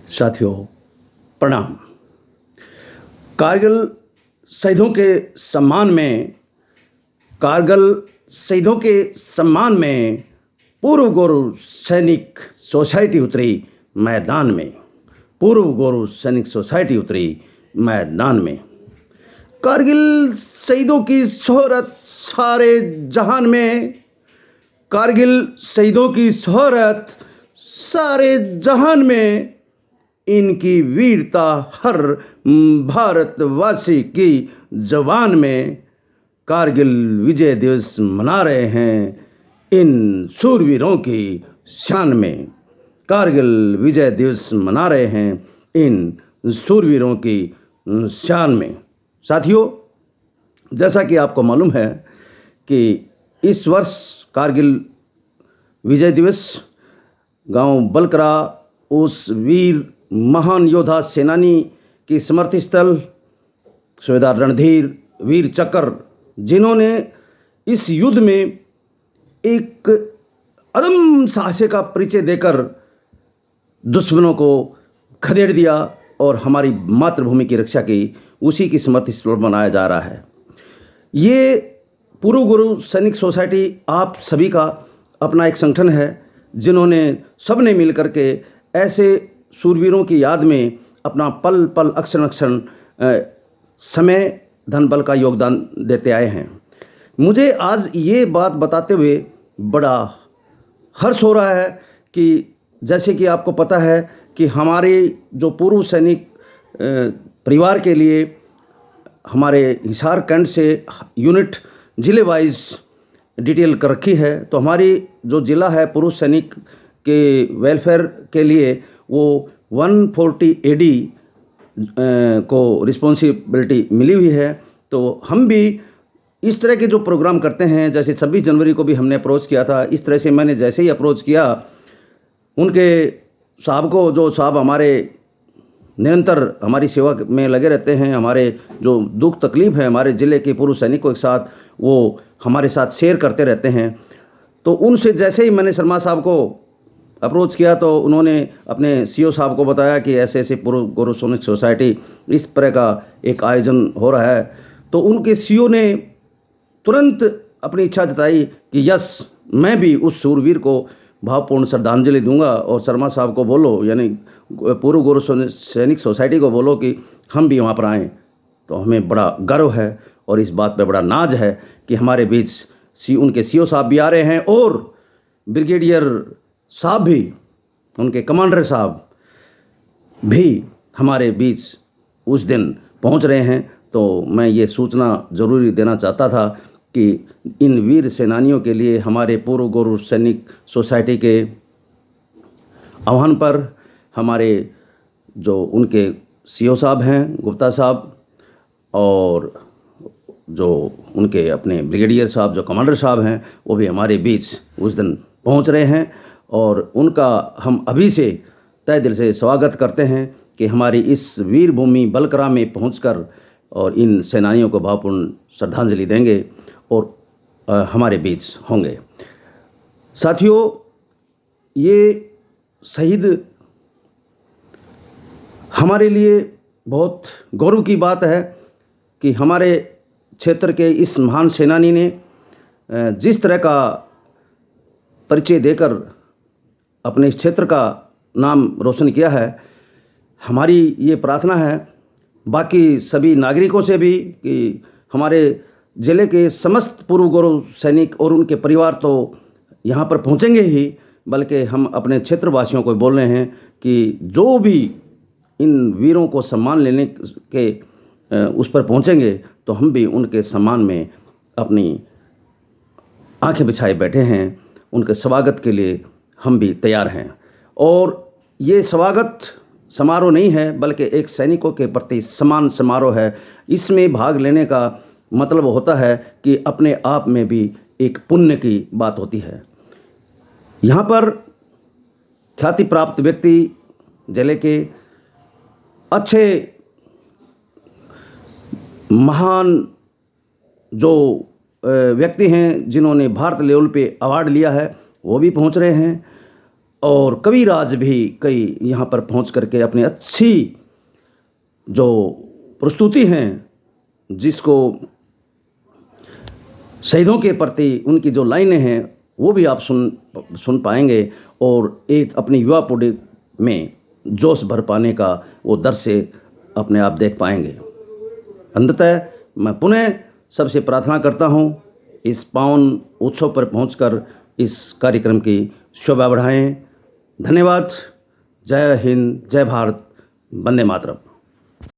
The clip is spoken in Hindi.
साथियों प्रणाम। कारगिल शहीदों के सम्मान में कारगिल शहीदों के सम्मान में पूर्व गौरव सैनिक सोसाइटी उतरी मैदान में। पूर्व गौरव सैनिक सोसाइटी उतरी मैदान में। कारगिल शहीदों की शोहरत सारे जहान में। कारगिल शहीदों की शोहरत सारे जहान में। इनकी वीरता हर भारतवासी की जवान में। कारगिल विजय दिवस मना रहे हैं इन शूरवीरों की शान में। कारगिल विजय दिवस मना रहे हैं इन शूरवीरों की शान में। साथियों, जैसा कि आपको मालूम है कि इस वर्ष कारगिल विजय दिवस गांव बलकरा उस वीर महान योद्धा सेनानी की स्मृति स्थल सूबेदार रणधीर वीर चक्र, जिन्होंने इस युद्ध में एक अदम्य साहस का परिचय देकर दुश्मनों को खदेड़ दिया और हमारी मातृभूमि की रक्षा की, उसी की स्मृति स्थल मनाया जा रहा है। ये पूर्व गौरव सैनिक सोसाइटी आप सभी का अपना एक संगठन है, जिन्होंने सबने मिलकर के ऐसे शूरवीरों की याद में अपना पल पल अक्षण अक्षण समय धन बल का योगदान देते आए हैं। मुझे आज ये बात बताते हुए बड़ा हर्ष हो रहा है कि जैसे कि आपको पता है कि हमारे जो पूर्व सैनिक परिवार के लिए हमारे हिसार कैंट से यूनिट जिले वाइज डिटेल कर रखी है। तो हमारी जो ज़िला है पूर्व सैनिक के वेलफेयर के लिए वो 140 AD को रिस्पॉन्सिबिलिटी मिली हुई है। तो हम भी इस तरह के जो प्रोग्राम करते हैं, जैसे 26 जनवरी को भी हमने अप्रोच किया था, इस तरह से मैंने जैसे ही अप्रोच किया उनके साहब को, जो साहब हमारे निरंतर हमारी सेवा में लगे रहते हैं, हमारे जो दुख तकलीफ़ है हमारे ज़िले के पूर्व सैनिकों के साथ, वो हमारे साथ शेयर करते रहते हैं। तो उनसे जैसे ही मैंने शर्मा साहब को अप्रोच किया तो उन्होंने अपने CO साहब को बताया कि ऐसे ऐसे पूर्व गौरव सैनिक सोसाइटी इस तरह का एक आयोजन हो रहा है। तो उनके CO ने तुरंत अपनी इच्छा जताई कि यस, मैं भी उस शूरवीर को भावपूर्ण श्रद्धांजलि दूंगा और शर्मा साहब को बोलो, यानी पूर्व गौरव सैनिक सोसाइटी को बोलो कि हम भी वहाँ पर आएँ। तो हमें बड़ा गर्व है और इस बात पे बड़ा नाज है कि हमारे बीच उनके CO साहब भी आ रहे हैं और ब्रिगेडियर साहब भी, उनके कमांडर साहब भी हमारे बीच उस दिन पहुंच रहे हैं। तो मैं ये सूचना ज़रूरी देना चाहता था कि इन वीर सेनानियों के लिए हमारे पूर्व गौरव सैनिक सोसाइटी के आह्वान पर हमारे जो उनके CO साहब हैं गुप्ता साहब, और जो उनके अपने ब्रिगेडियर साहब जो कमांडर साहब हैं, वो भी हमारे बीच उस दिन पहुंच रहे हैं। और उनका हम अभी से तहे दिल से स्वागत करते हैं कि हमारी इस वीर भूमि बलकरा में पहुंचकर और इन सेनानियों को भावपूर्ण श्रद्धांजलि देंगे और हमारे बीच होंगे। साथियों, ये शहीद हमारे लिए बहुत गौरव की बात है कि हमारे क्षेत्र के इस महान सेनानी ने जिस तरह का परिचय देकर अपने इस क्षेत्र का नाम रोशन किया है। हमारी ये प्रार्थना है बाकी सभी नागरिकों से भी कि हमारे ज़िले के समस्त पूर्व गौरव सैनिक और उनके परिवार तो यहाँ पर पहुँचेंगे ही, बल्कि हम अपने क्षेत्रवासियों को बोल रहे हैं कि जो भी इन वीरों को सम्मान लेने के उस पर पहुँचेंगे तो हम भी उनके सम्मान में अपनी आंखें बिछाए बैठे हैं। उनके स्वागत के लिए हम भी तैयार हैं। और ये स्वागत समारोह नहीं है, बल्कि एक सैनिकों के प्रति सम्मान समारोह है। इसमें भाग लेने का मतलब होता है कि अपने आप में भी एक पुण्य की बात होती है। यहाँ पर ख्याति प्राप्त व्यक्ति, जिले के अच्छे महान जो व्यक्ति हैं जिन्होंने भारत लेवल पे अवार्ड लिया है, वो भी पहुंच रहे हैं। और कविराज भी कई यहाँ पर पहुँच करके अपनी अच्छी जो प्रस्तुति हैं, जिसको शहीदों के प्रति उनकी जो लाइनें हैं वो भी आप सुन पाएंगे, और एक अपनी युवा पीढ़ी में जोश भर पाने का वो दृश्य अपने आप देख पाएंगे। अंततः मैं पुनः सबसे प्रार्थना करता हूँ, इस पावन उत्सव पर पहुंचकर इस कार्यक्रम की शोभा बढ़ाएं। धन्यवाद। जय हिंद, जय भारत, वंदे मातरम।